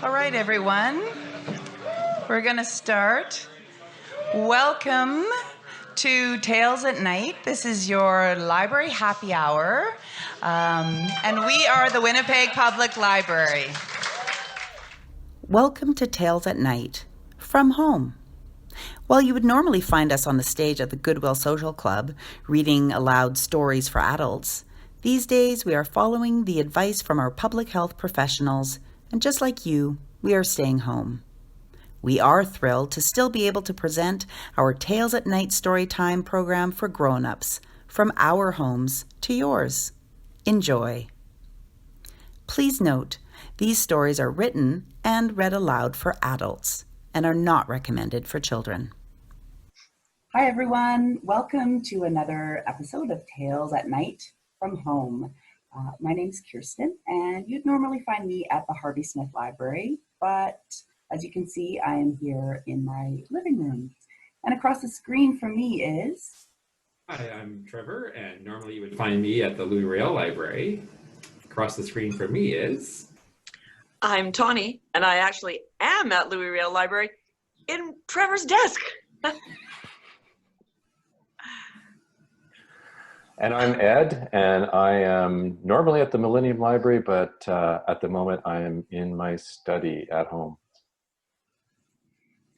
All right, everyone. We're going to start. Welcome to Tales at Night. This is your library happy hour, and we are the Winnipeg Public Library. Welcome to Tales at Night, from home. While you would normally find us on the stage at the Goodwill Social Club, reading aloud stories for adults, these days we are following the advice from our public health professionals, and just like you, we are staying home. We are thrilled to still be able to present our Tales at Night Storytime program for grown-ups, from our homes to yours. Enjoy. Please note, these stories are written and read aloud for adults and are not recommended for children. Hi everyone, welcome to another episode of Tales at Night from Home. My name's Kirsten, and you'd normally find me at the Harvey Smith Library, but as you can see, I am here in my living room. And across the screen from me is... Hi, I'm Trevor, and normally you would find me at the Louis Riel Library. Across the screen from me is... I'm Tauni, and I actually am at Louis Riel Library in Trevor's desk. And I'm Ed, and I am normally at the Millennium Library, but at the moment I am in my study at home.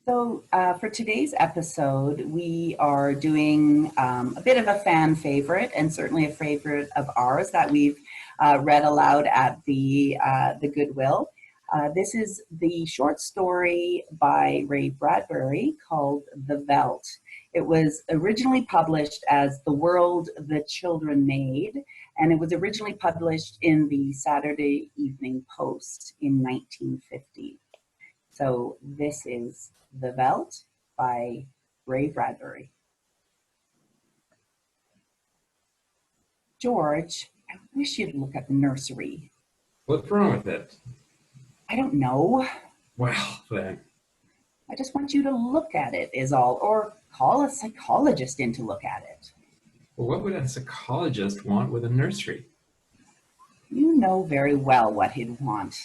So for today's episode, we are doing a bit of a fan favorite, and certainly a favorite of ours that we've read aloud at the Goodwill. This is the short story by Ray Bradbury called The Veldt. It was originally published as The World the Children Made, and it was originally published in the Saturday Evening Post in 1950. So this is The Veldt by Ray Bradbury. George, I wish you'd look at the nursery. What's wrong with it? I don't know. Well, then. I just want you to look at it is all, or call a psychologist in to look at it. Well, what would a psychologist want with a nursery? You know very well what he'd want.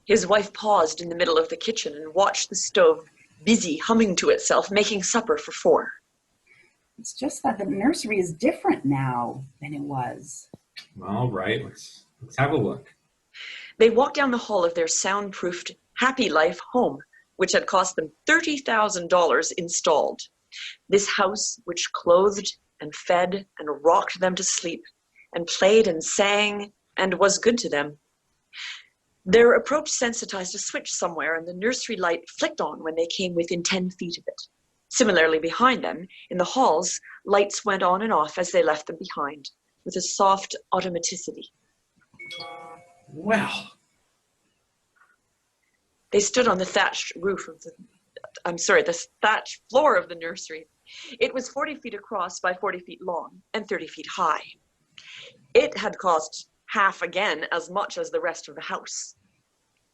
His wife paused in the middle of the kitchen and watched the stove, busy humming to itself, making supper for four. It's just that the nursery is different now than it was. All right, let's have a look. They walked down the hall of their soundproofed Happy Life home, which had cost them $30,000 installed. This house, which clothed and fed and rocked them to sleep, and played and sang and was good to them. Their approach sensitized a switch somewhere, and the nursery light flicked on when they came within 10 feet of it. Similarly, behind them, in the halls, lights went on and off as they left them behind, with a soft automaticity. Well. They stood on the thatched the thatched floor of the nursery. It was 40 feet across by 40 feet long and 30 feet high. It had cost half again as much as the rest of the house.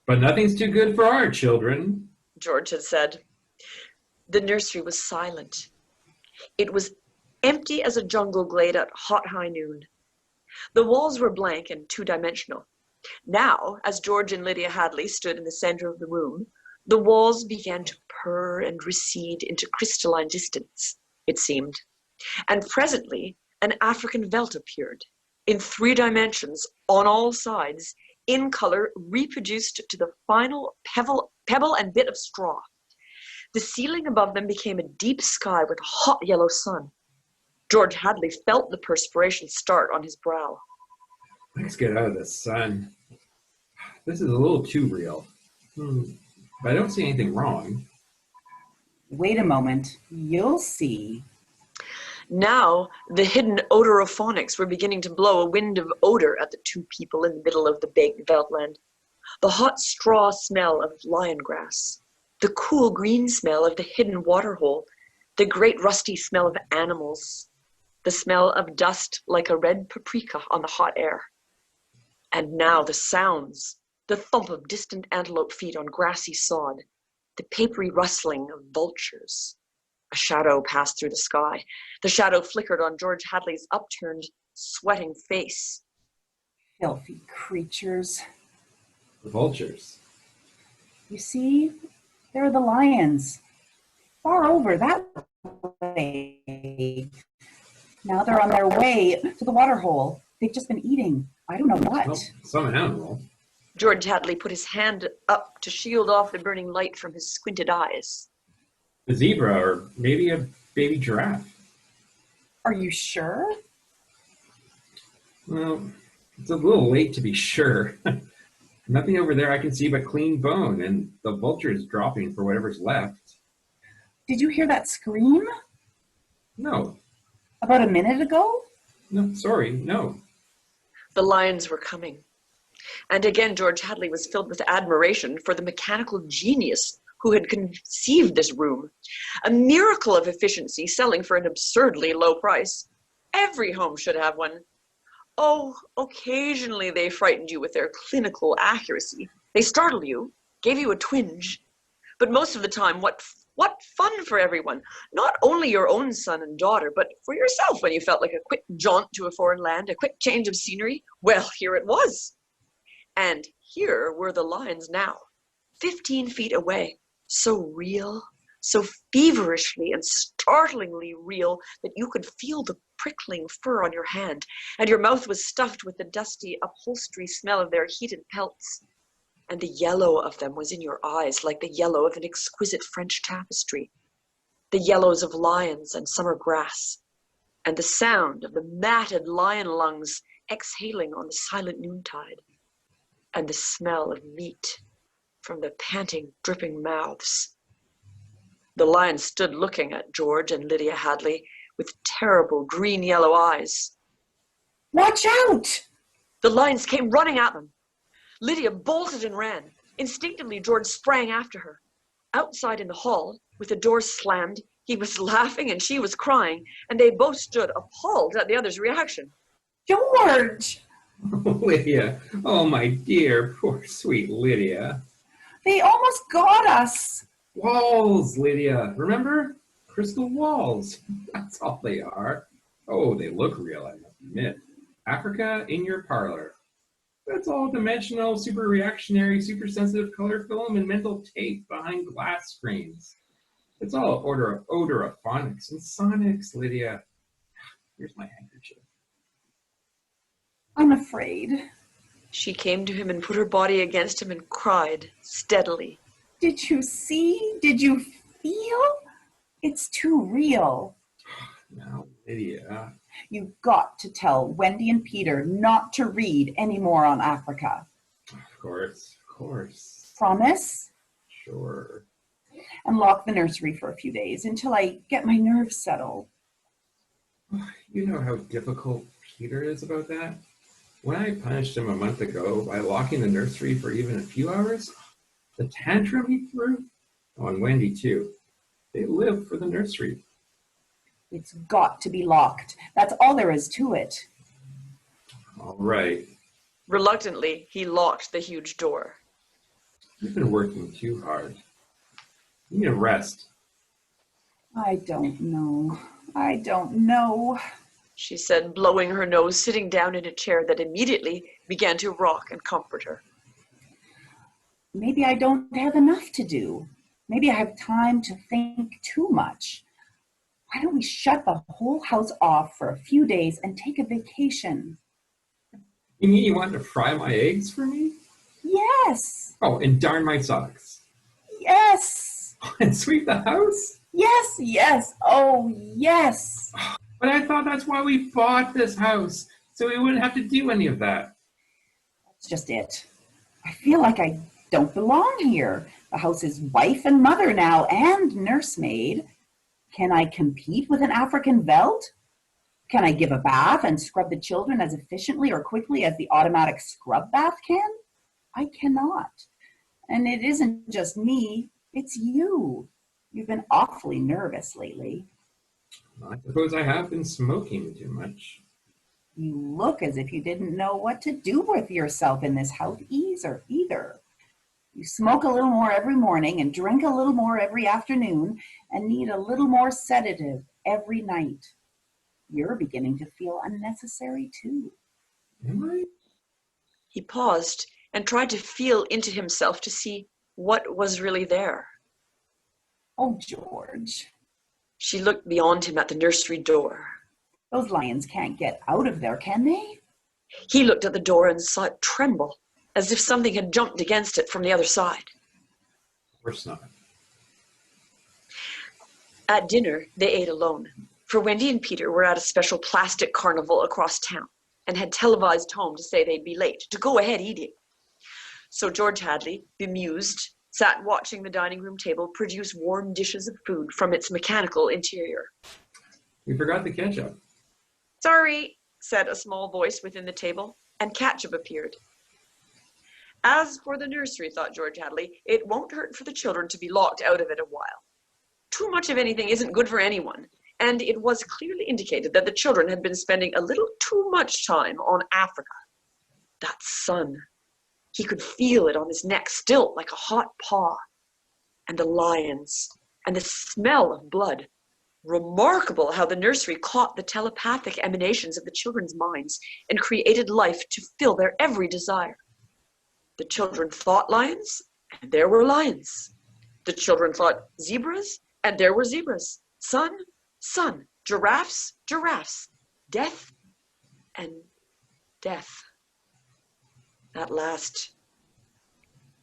But nothing's too good for our children, George had said. The nursery was silent. It was empty as a jungle glade at hot high noon. The walls were blank and two-dimensional. Now, as George and Lydia Hadley stood in the center of the room, the walls began to purr and recede into crystalline distance, it seemed. And presently, an African Veldt appeared, in 3 dimensions, on all sides, in color, reproduced to the final pebble and bit of straw. The ceiling above them became a deep sky with a hot yellow sun. George Hadley felt the perspiration start on his brow. Let's get out of the sun. This is a little too real. But I don't see anything wrong. Wait a moment, you'll see. Now, the hidden odorophonics were beginning to blow a wind of odor at the 2 people in the middle of the big Veldtland. The hot straw smell of lion grass, the cool green smell of the hidden waterhole, the great rusty smell of animals, the smell of dust like a red paprika on the hot air. And now the sounds, the thump of distant antelope feet on grassy sod, the papery rustling of vultures. A shadow passed through the sky. The shadow flickered on George Hadley's upturned, sweating face. Filthy creatures. The vultures. You see, there are the lions, far over that way. Now they're on their way to the water hole. They've just been eating. I don't know what. Well, some animal. George Hadley put his hand up to shield off the burning light from his squinted eyes. A zebra or maybe a baby giraffe. Are you sure? Well, it's a little late to be sure. Nothing over there I can see but clean bone, and the vulture is dropping for whatever's left. Did you hear that scream? No, About a minute ago? no, sorry, no. The lions were coming. And again, George Hadley was filled with admiration for the mechanical genius who had conceived this room. A miracle of efficiency selling for an absurdly low price. Every home should have one. Oh, occasionally they frightened you with their clinical accuracy. They startled you, gave you a twinge. But most of the time, what fun for everyone. Not only your own son and daughter, but for yourself when you felt like a quick jaunt to a foreign land, a quick change of scenery. Well, here it was. And here were the lions now, 15 feet away. So real, so feverishly and startlingly real that you could feel the prickling fur on your hand, and your mouth was stuffed with the dusty upholstery smell of their heated pelts. And the yellow of them was in your eyes like the yellow of an exquisite French tapestry, the yellows of lions and summer grass, and the sound of the matted lion lungs exhaling on the silent noontide, and the smell of meat from the panting, dripping mouths. The lions stood looking at George and Lydia Hadley with terrible green-yellow eyes. Watch out! The lions came running at them. Lydia bolted and ran. Instinctively, George sprang after her. Outside in the hall, with the door slammed, he was laughing and she was crying, and they both stood appalled at the other's reaction. George! Oh, Lydia. Oh, my dear, poor sweet Lydia. They almost got us. Walls, Lydia. Remember? Crystal walls. That's all they are. Oh, they look real, I must admit. Africa in your parlor. That's all dimensional, super reactionary, super sensitive color film and mental tape behind glass screens. It's all odorophonics and sonics, Lydia. Here's my handkerchief. I'm afraid. She came to him and put her body against him and cried steadily. Did you see? Did you feel? It's too real. Now, Lydia. You've got to tell Wendy and Peter not to read any more on Africa. Of course. Promise? Sure. And lock the nursery for a few days until I get my nerves settled. You know how difficult Peter is about that? When I punished him a month ago by locking the nursery for even a few hours, the tantrum he threw, on Wendy too, they live for the nursery. It's got to be locked. That's all there is to it. All right. Reluctantly, he locked the huge door. You've been working too hard. You need a rest. I don't know. She said, blowing her nose, sitting down in a chair that immediately began to rock and comfort her. Maybe I don't have enough to do. Maybe I have time to think too much. Why don't we shut the whole house off for a few days and take a vacation? You mean you want to fry my eggs for me? Yes. Oh, and darn my socks. Yes. And sweep the house? Yes. Oh, yes. But I thought that's why we bought this house, so we wouldn't have to do any of that. That's just it. I feel like I don't belong here. The house is wife and mother now, and nursemaid. Can I compete with an African Veldt? Can I give a bath and scrub the children as efficiently or quickly as the automatic scrub bath can? I cannot. And it isn't just me, it's you. You've been awfully nervous lately. I suppose I have been smoking too much. You look as if you didn't know what to do with yourself in this house either. You smoke a little more every morning and drink a little more every afternoon and need a little more sedative every night. You're beginning to feel unnecessary too. Am I? He paused and tried to feel into himself to see What was really there? Oh, George, She looked beyond him at the nursery door. those lions can't get out of there, can they? He looked at the door and saw it tremble, as if something had jumped against it from the other side. Of course not. At dinner, they ate alone, for Wendy and Peter were at a special plastic carnival across town and had televised home to say they'd be late, to go ahead eating. So George Hadley, bemused, sat watching the dining room table produce warm dishes of food from its mechanical interior. We forgot the ketchup. Sorry, said a small voice within the table, and ketchup appeared. As for the nursery, thought George Hadley, it won't hurt for the children to be locked out of it a while. Too much of anything isn't good for anyone, and it was clearly indicated that the children had been spending a little too much time on Africa. That sun, he could feel it on his neck, still like a hot paw. And the lions, and the smell of blood. Remarkable how the nursery caught the telepathic emanations of the children's minds and created life to fill their every desire. The children thought lions, and there were lions. The children thought zebras, and there were zebras. Sun, sun. Giraffes, giraffes. Death, and death. At last,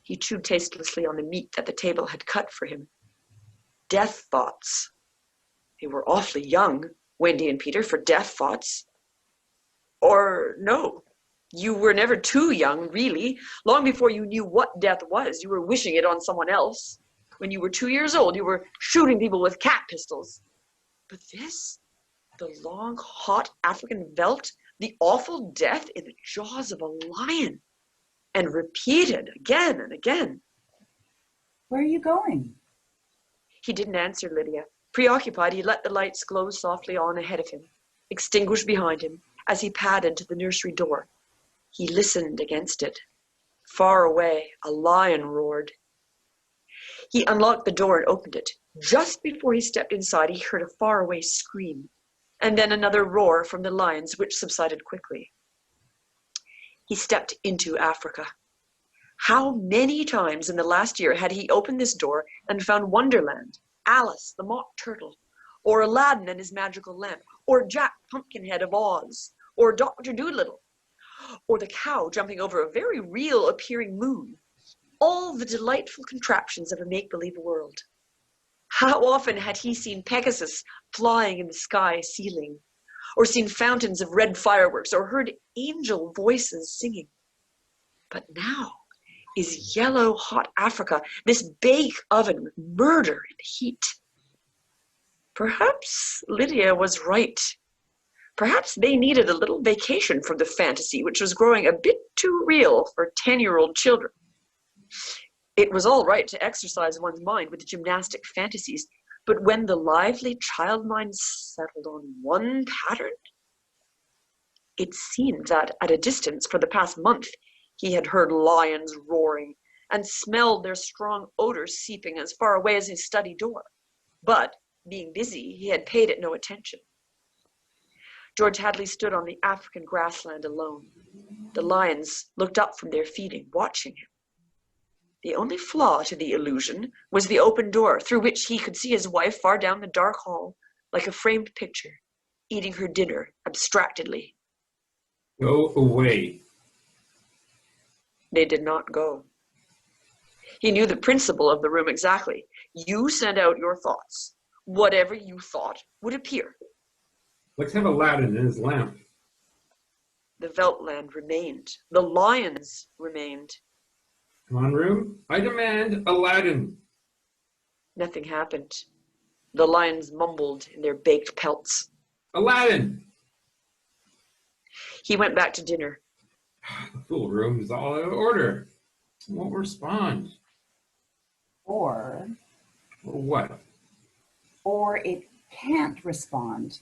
he chewed tastelessly on the meat that the table had cut for him. Death thoughts. They were awfully young, Wendy and Peter, for death thoughts. Or no, you were never too young, really. Long before you knew what death was, you were wishing it on someone else. When you were 2 years old, you were shooting people with cat pistols. But this, the long, hot African veldt, the awful death in the jaws of a lion, and repeated again and again. Where are you going? He didn't answer Lydia. Preoccupied, he let the lights glow softly on ahead of him, extinguished behind him, as he padded to the nursery door. He listened against it. Far away, a lion roared. He unlocked the door and opened it. Just before he stepped inside, he heard a faraway scream, and then another roar from the lions, which subsided quickly. He stepped into Africa. How many times in the last year had he opened this door and found Wonderland, Alice the Mock Turtle, or Aladdin and his magical lamp, or Jack Pumpkinhead of Oz, or Dr. Dolittle, or the cow jumping over a very real appearing moon. All the delightful contraptions of a make-believe world. How often had he seen Pegasus flying in the sky ceiling, or seen fountains of red fireworks, or heard angel voices singing. But now is yellow hot Africa, this bake oven with murder and heat. Perhaps Lydia was right. Perhaps they needed a little vacation from the fantasy, which was growing a bit too real for 10-year-old children. It was all right to exercise one's mind with gymnastic fantasies, but when the lively child mind settled on one pattern, it seemed that at a distance for the past month, he had heard lions roaring and smelled their strong odors seeping as far away as his study door. But, being busy, he had paid it no attention. George Hadley stood on the African grassland alone. The lions looked up from their feeding, watching him. The only flaw to the illusion was the open door through which he could see his wife far down the dark hall, like a framed picture, eating her dinner abstractedly. Go away. They did not go. He knew the principle of the room exactly. You send out your thoughts. Whatever you thought would appear. Let's have Aladdin and his lamp. The Veltland remained. The lions remained. Come on, room. I demand Aladdin. Nothing happened. The lions mumbled in their baked pelts. Aladdin! He went back to dinner. The full room is all out of order. It won't respond. Or What? it can't respond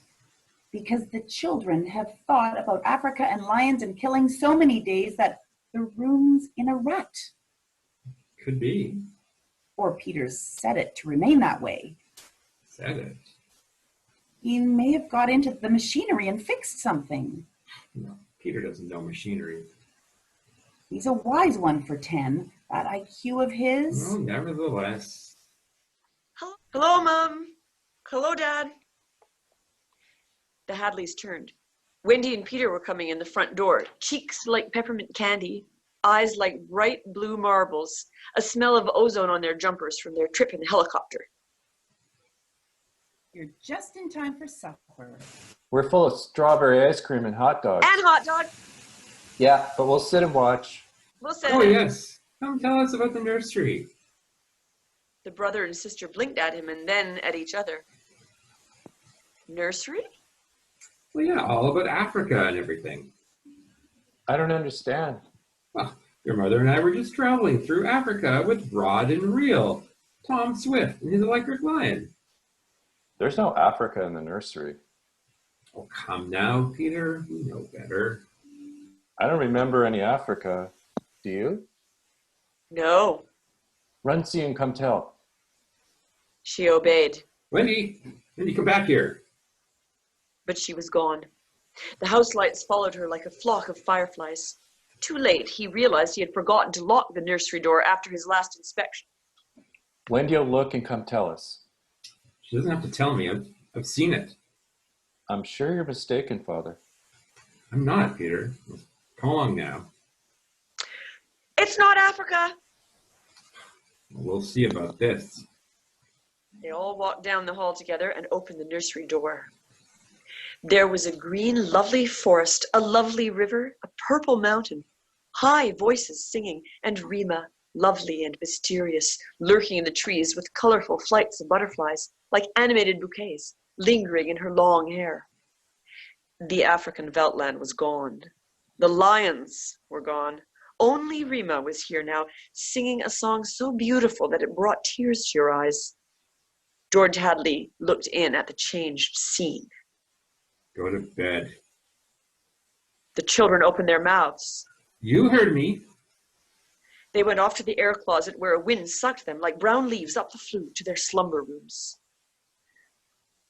because the children have thought about Africa and lions and killing so many days that the room's in a rut. Could be. Or Peter set it to remain that way. Said it. He may have got into the machinery and fixed something. No, Peter doesn't know machinery. He's a wise one for 10, That IQ of his. Well, nevertheless. Hello, Mom. Hello, Dad. The Hadleys turned. Wendy and Peter were coming in the front door, cheeks like peppermint candy, eyes like bright blue marbles, a smell of ozone on their jumpers from their trip in the helicopter. You're just in time for supper. We're full of strawberry ice cream and hot dogs. And hot dog. Yeah, but we'll sit and watch. We'll sit. Oh, yes. Come tell us about the nursery. The brother and sister blinked at him and then at each other. Nursery? Well, yeah, all about Africa and everything. I don't understand. Well, your mother and I were just traveling through Africa with Rod and Reel, Tom Swift and his electric lion. There's no Africa in the nursery. Oh, come now, Peter. You know better. I don't remember any Africa. Do you? No. Run, see, and come tell. She obeyed, Wendy, come back here. but she was gone. The house lights followed her like a flock of fireflies. Too late, he realized he had forgotten to lock the nursery door after his last inspection. Wendy will look and come tell us. She doesn't have to tell me. I've seen it. I'm sure you're mistaken, Father. I'm not, Peter. Come along now. It's not Africa. We'll see about this. They all walked down the hall together and opened the nursery door. There was a green, lovely forest, a lovely river, a purple mountain, high voices singing, and Rima, lovely and mysterious, lurking in the trees with colorful flights of butterflies, like animated bouquets, lingering in her long hair. The African Veldt was gone. The lions were gone. Only Rima was here now, singing a song so beautiful that it brought tears to your eyes. George Hadley looked in at the changed scene. Go to bed. The children opened their mouths. You heard me. They went off to the air closet where a wind sucked them like brown leaves up the flue to their slumber rooms.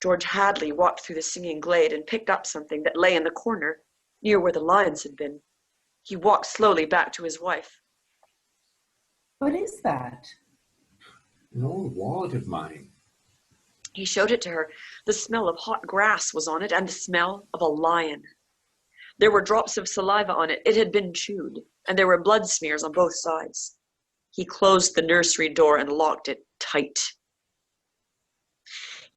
George Hadley walked through the singing glade and picked up something that lay in the corner near where the lions had been. He walked slowly back to his wife. What is that? An old wallet of mine. He showed it to her. The smell of hot grass was on it and the smell of a lion. There were drops of saliva on it. It had been chewed, and there were blood smears on both sides. He closed the nursery door and locked it tight.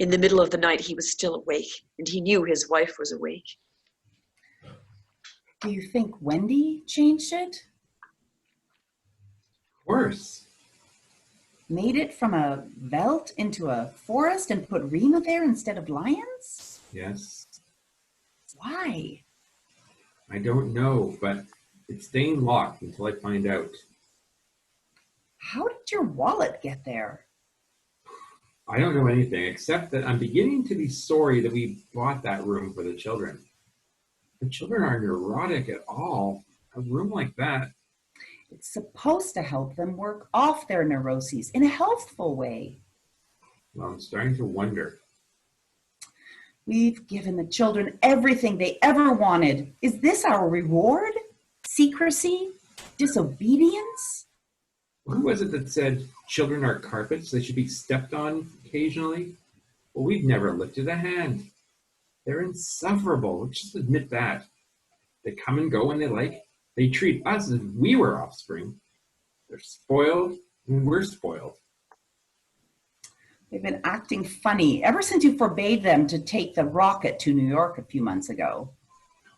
In the middle of the night, he was still awake, and he knew his wife was awake. Do you think Wendy changed it? Of course. Made it from a veldt into a forest and put Rima there instead of lions? Yes. Why? I don't know, but it's staying locked until I find out. How did your wallet get there? I don't know anything except that I'm beginning to be sorry that we bought that room for the children. The children aren't neurotic at all. A room like that. It's supposed to help them work off their neuroses in a healthful way. Well, I'm starting to wonder. We've given the children everything they ever wanted. Is this our reward? Secrecy? Disobedience? Who was it that said children are carpets? They should be stepped on occasionally? Well, we've never lifted a hand. They're insufferable. Let's just admit that. They come and go when they like. They treat us as if we were offspring. They're spoiled and we're spoiled. They've been acting funny ever since you forbade them to take the rocket to New York a few months ago.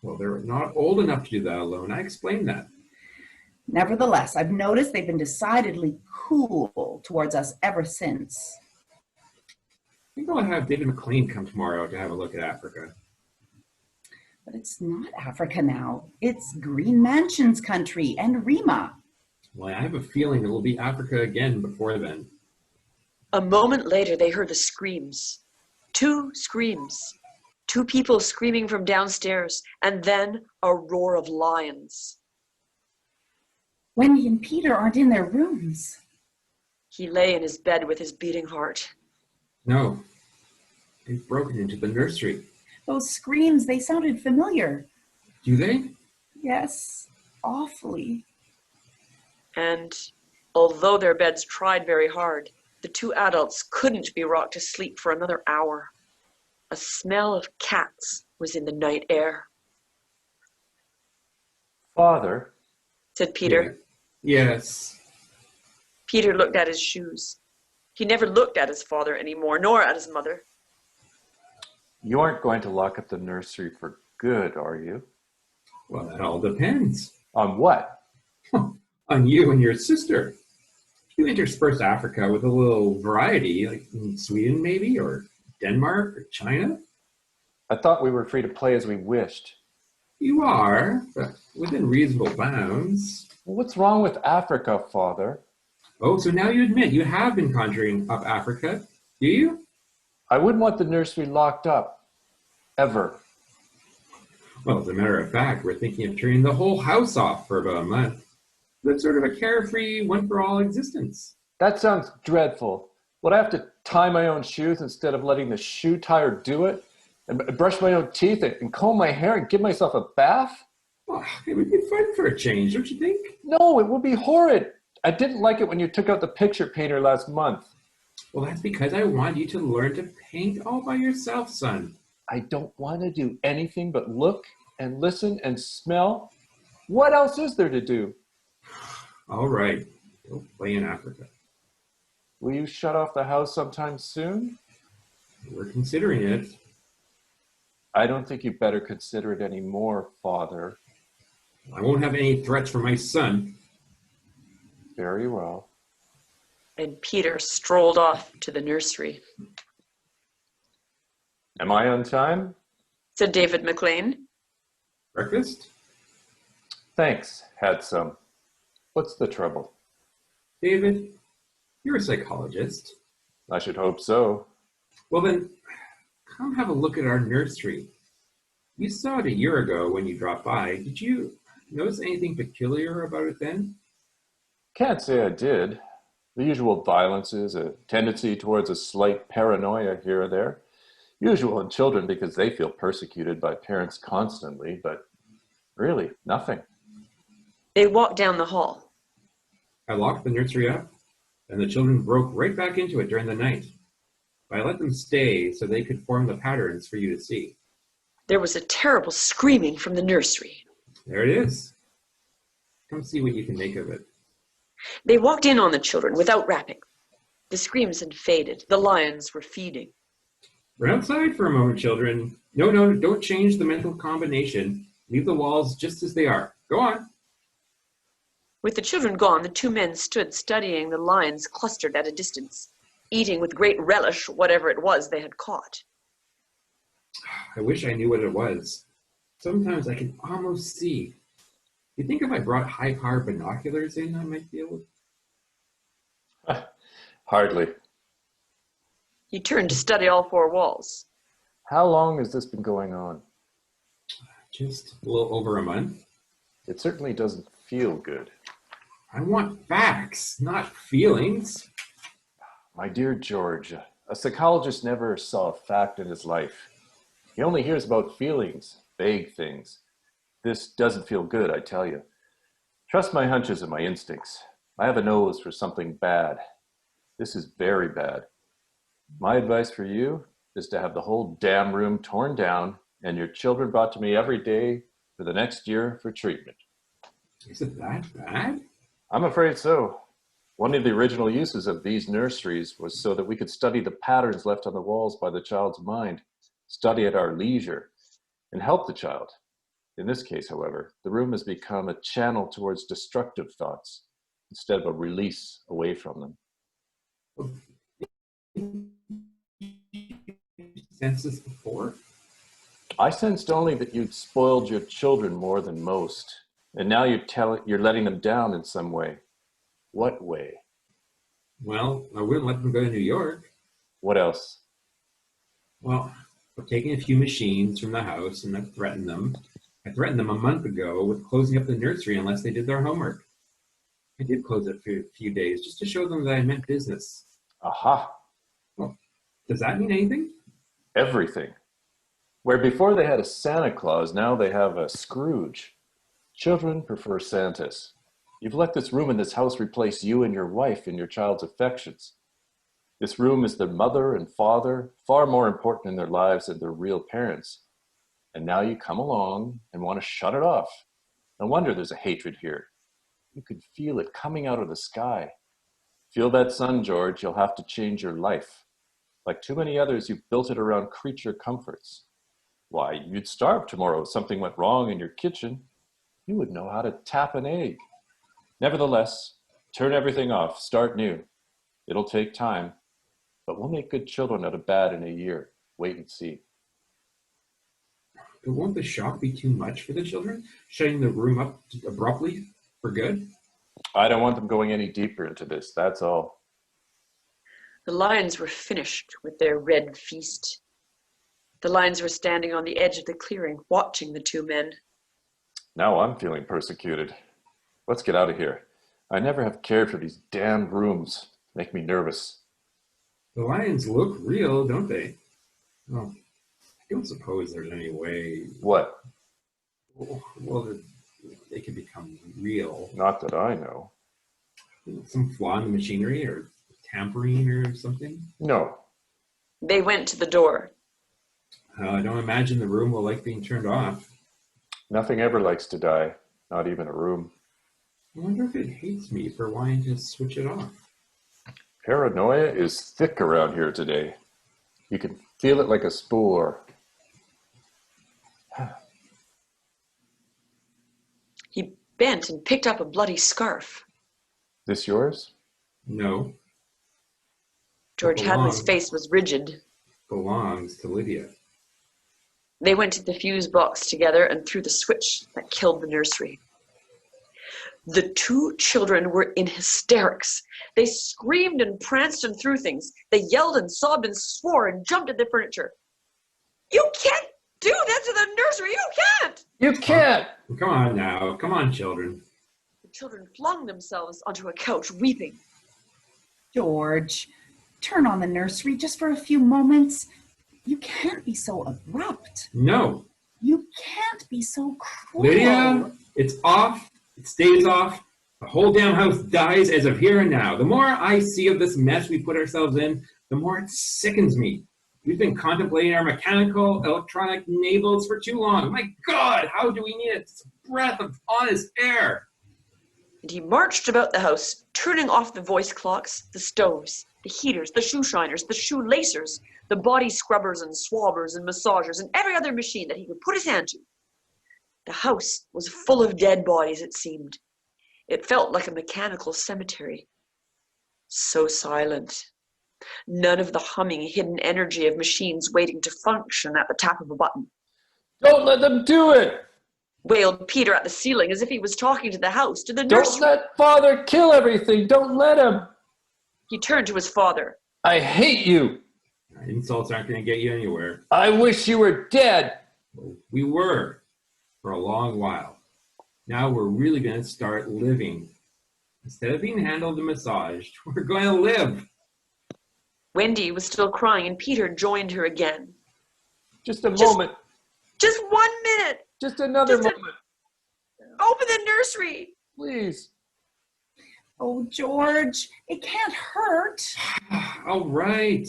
Well, they're not old enough to do that alone. I explained that. Nevertheless, I've noticed they've been decidedly cool towards us ever since. I think I'll have David McLean come tomorrow to have a look at Africa. But it's not Africa now. It's Green Mansion's country and Rima. Well, I have a feeling it will be Africa again before then. A moment later, they heard the screams. 2 screams. 2 people screaming from downstairs, and then a roar of lions. Wendy and Peter aren't in their rooms. He lay in his bed with his beating heart. No, they've broken into the nursery. Those screams, they sounded familiar. Do they? Yes, awfully. And Although their beds tried very hard, the two adults couldn't be rocked to sleep for another hour. A smell of cats was in the night air. Father, Said Peter. Yeah. Yes. Peter looked at his shoes. He never looked at his father anymore, nor at his mother. you aren't going to lock up the nursery for good, are you? Well, that all depends. On what? On you and your sister. You intersperse Africa with a little variety, like in Sweden maybe, or Denmark, or China. I thought we were free to play as we wished. You are, but within reasonable bounds. Well, what's wrong with Africa, Father? Oh, so now you admit you have been conjuring up Africa, do you? I wouldn't want the nursery locked up. Ever. Well, as a matter of fact, we're thinking of turning the whole house off for about a month. That's sort of a carefree, one-for-all existence. That sounds dreadful. Would I have to tie my own shoes instead of letting the shoe tire do it? And brush my own teeth and comb my hair and give myself a bath? Well, it would be fun for a change, don't you think? No, it would be horrid. I didn't like it when you took out the picture painter last month. Well, that's because I want you to learn to paint all by yourself, son. I don't want to do anything but look and listen and smell. What else is there to do? All right, go play in Africa. Will you shut off the house sometime soon? We're considering it. I don't think you better consider it anymore, Father. I won't have any threats for my son. Very well. And Peter strolled off to the nursery. Am I on time? Said David McLean. Breakfast? Thanks, had some. What's the trouble? David, you're a psychologist. I should hope so. Well then, come have a look at our nursery. You saw it a year ago when you dropped by. Did you notice anything peculiar about it then? Can't say I did. The usual violences, a tendency towards a slight paranoia here or there. Usual in children because they feel persecuted by parents constantly, but really nothing. They walked down the hall. I locked the nursery up, and the children broke right back into it during the night. I let them stay so they could form the patterns for you to see. There was a terrible screaming from the nursery. There it is. Come see what you can make of it. They walked in on the children without rapping. The screams had faded. The lions were feeding. Run outside for a moment, children. No, don't change the mental combination. Leave the walls just as they are. Go on. With the children gone, the two men stood studying the lions clustered at a distance, eating with great relish whatever it was they had caught. I wish I knew what it was. Sometimes I can almost see. You think if I brought high-powered binoculars in, I might be able to... Hardly. He turned to study all four walls. How long has this been going on? Just a little over a month. It certainly doesn't feel good. I want facts, not feelings. My dear George, a psychologist never saw a fact in his life. He only hears about feelings, vague things. This doesn't feel good, I tell you. Trust my hunches and my instincts. I have a nose for something bad. This is very bad. My advice for you is to have the whole damn room torn down and your children brought to me every day for the next year for treatment. Is it that bad? I'm afraid so. One of the original uses of these nurseries was so that we could study the patterns left on the walls by the child's mind, study at our leisure, and help the child. In this case, however, the room has become a channel towards destructive thoughts instead of a release away from them. Sensed this before? I sensed only that you'd spoiled your children more than most, and now you're letting them down in some way. What way? Well, I wouldn't let them go to New York. What else? Well, I've taken a few machines from the house and I've threatened them. I threatened them a month ago with closing up the nursery unless they did their homework. I did close it for a few days just to show them that I meant business. Aha! Well, does that mean anything? Everything. Where before they had a Santa Claus, now they have a Scrooge. Children prefer Santas. You've let this room in this house replace you and your wife in your child's affections. This room is their mother and father, far more important in their lives than their real parents. And now you come along and want to shut it off. No wonder there's a hatred here. You could feel it coming out of the sky. Feel that sun, George. You'll have to change your life. Like too many others, you've built it around creature comforts. Why, you'd starve tomorrow if something went wrong in your kitchen. You would know how to tap an egg. Nevertheless, turn everything off, start new. It'll take time, but we'll make good children out of bad in a year. Wait and see. But won't the shock be too much for the children? Shutting the room up abruptly for good? I don't want them going any deeper into this, that's all. The lions were finished with their red feast. The lions were standing on the edge of the clearing, watching the two men. Now I'm feeling persecuted. Let's get out of here. I never have cared for these damn rooms. Make me nervous. The lions look real, don't they? Oh, I don't suppose there's any way... What? Well, they could become real. Not that I know. Some flaw in the machinery or tampering or something? No. They went to the door. I don't imagine the room will like being turned off. Nothing ever likes to die, not even a room. I wonder if it hates me for wanting to switch it off. Paranoia is thick around here today. You can feel it like a spore. He bent and picked up a bloody scarf. This yours? No. George Hadley's face was rigid. Belongs to Lydia. They went to the fuse box together and threw the switch that killed the nursery. The two children were in hysterics. They screamed and pranced and threw things. They yelled and sobbed and swore and jumped at the furniture. You can't do that to the nursery! You can't! You can't! Come on now. Come on, children. The children flung themselves onto a couch, weeping. George, turn on the nursery just for a few moments. You can't be so abrupt. No. You can't be so cruel. Lydia, it's off. It stays off. The whole damn house dies as of here and now. The more I see of this mess we put ourselves in, the more it sickens me. We've been contemplating our mechanical, electronic navels for too long. My God, how do we need a breath of honest air? And he marched about the house, turning off the voice clocks, the stoves, the heaters, the shoe shiners, the shoelacers, the body scrubbers and swabbers and massagers, and every other machine that he could put his hand to. The house was full of dead bodies, it seemed. It felt like a mechanical cemetery. So silent. None of the humming, hidden energy of machines waiting to function at the tap of a button. Don't let them do it! Wailed Peter at the ceiling as if he was talking to the house, to the nursery. Don't let Father kill everything! Don't let him! He turned to his father. I hate you! Insults aren't going to get you anywhere. I wish you were dead! Well, we were for a long while. Now we're really going to start living. Instead of being handled and massaged, we're going to live. Wendy was still crying, and Peter joined her again. Just a moment. Just 1 minute. Just another moment. Open the nursery. Please. Oh, George, it can't hurt. All right.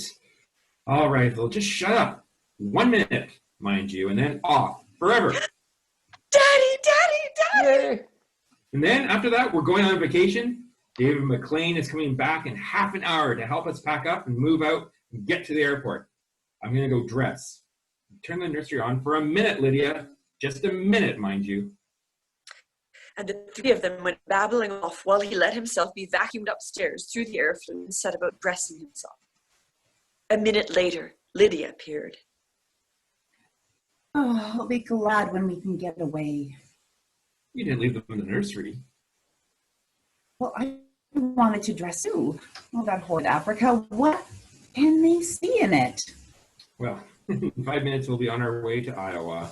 All right, well, just shut up. 1 minute, mind you, and then off forever. Daddy! Yay. And then after that, we're going on vacation. David McLean is coming back in half an hour to help us pack up and move out and get to the airport. I'm going to go dress. Turn the nursery on for a minute, Lydia. Just a minute, mind you. And the three of them went babbling off while he let himself be vacuumed upstairs through the air flue and set about dressing himself. A minute later, Lydia appeared. Oh, I'll be glad when we can get away. You didn't leave them in the nursery. Well, I wanted to dress too. Oh, that horrid Africa. What can they see in it? Well, in 5 minutes we'll be on our way to Iowa.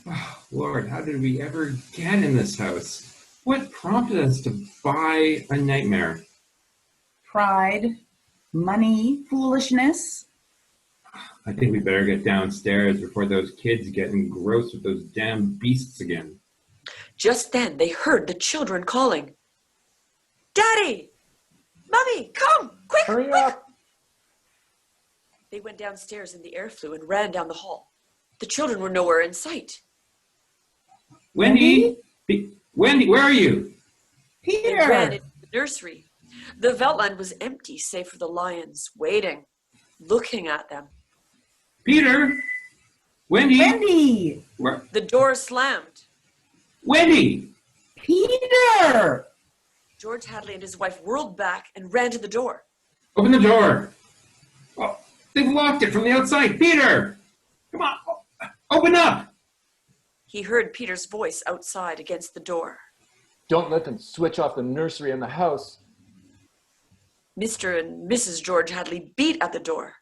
Oh, Lord, how did we ever get in this house? What prompted us to buy a nightmare? Pride, money, foolishness. I think we better get downstairs before those kids get engrossed with those damn beasts again. Just then they heard the children calling. Daddy! Mummy, come! Quick! Hurry quick! up! They went downstairs and the air flew and ran down the hall. The children were nowhere in sight. Wendy? Wendy, where are you? They ran Peter! into the nursery. The Veltland was empty, save for the lions, waiting, looking at them. Peter? Wendy? Wendy! Where? The door slammed. Wendy! Peter! George Hadley and his wife whirled back and ran to the door. Open the door. Oh, they've locked it from the outside. Peter! Come on, open up! He heard Peter's voice outside against the door. Don't let them switch off the nursery and the house. Mr. and Mrs. George Hadley beat at the door.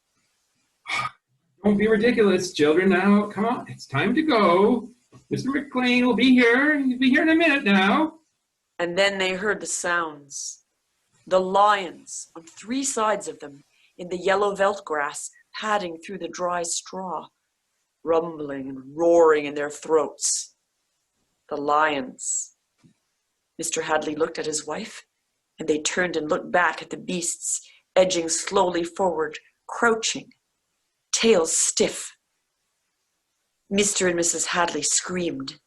Don't be ridiculous, children. Now, come on, it's time to go. Mr. McLean will be here. He'll be here in a minute now. And then they heard the sounds. The lions, on 3 sides of them, in the yellow veldt grass, padding through the dry straw, rumbling and roaring in their throats. The lions. Mr. Hadley looked at his wife, and they turned and looked back at the beasts, edging slowly forward, crouching, tails stiff. Mr. and Mrs. Hadley screamed,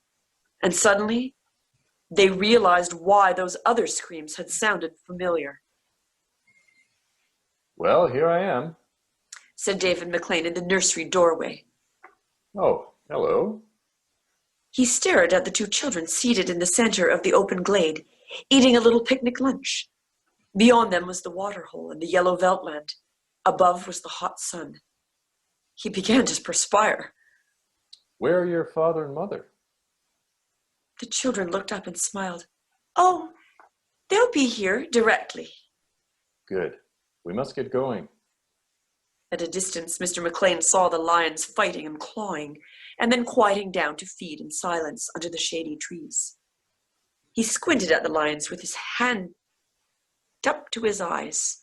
and suddenly they realized why those other screams had sounded familiar. Well, here I am. Said David McLean in the nursery doorway. Oh, hello. He stared at the 2 children seated in the center of the open glade, eating a little picnic lunch. Beyond them was the waterhole and the yellow Veltland. Above was the hot sun. He began to perspire. Where are your father and mother? The children looked up and smiled. Oh, they'll be here directly. Good. We must get going. At a distance, Mr. McLean saw the lions fighting and clawing, and then quieting down to feed in silence under the shady trees. He squinted at the lions with his hand up to his eyes.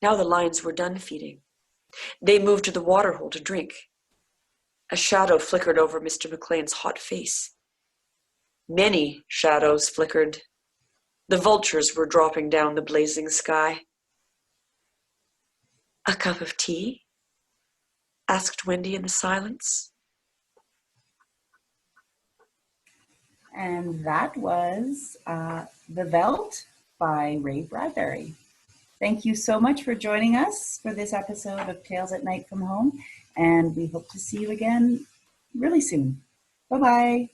Now the lions were done feeding. They moved to the waterhole to drink. A shadow flickered over Mr. McLean's hot face. Many shadows flickered. The vultures were dropping down the blazing sky. A cup of tea? Asked Wendy in the silence. And that was The Veldt by Ray Bradbury. Thank you so much for joining us for this episode of Tales at Night from Home, and we hope to see you again really soon. Bye-bye.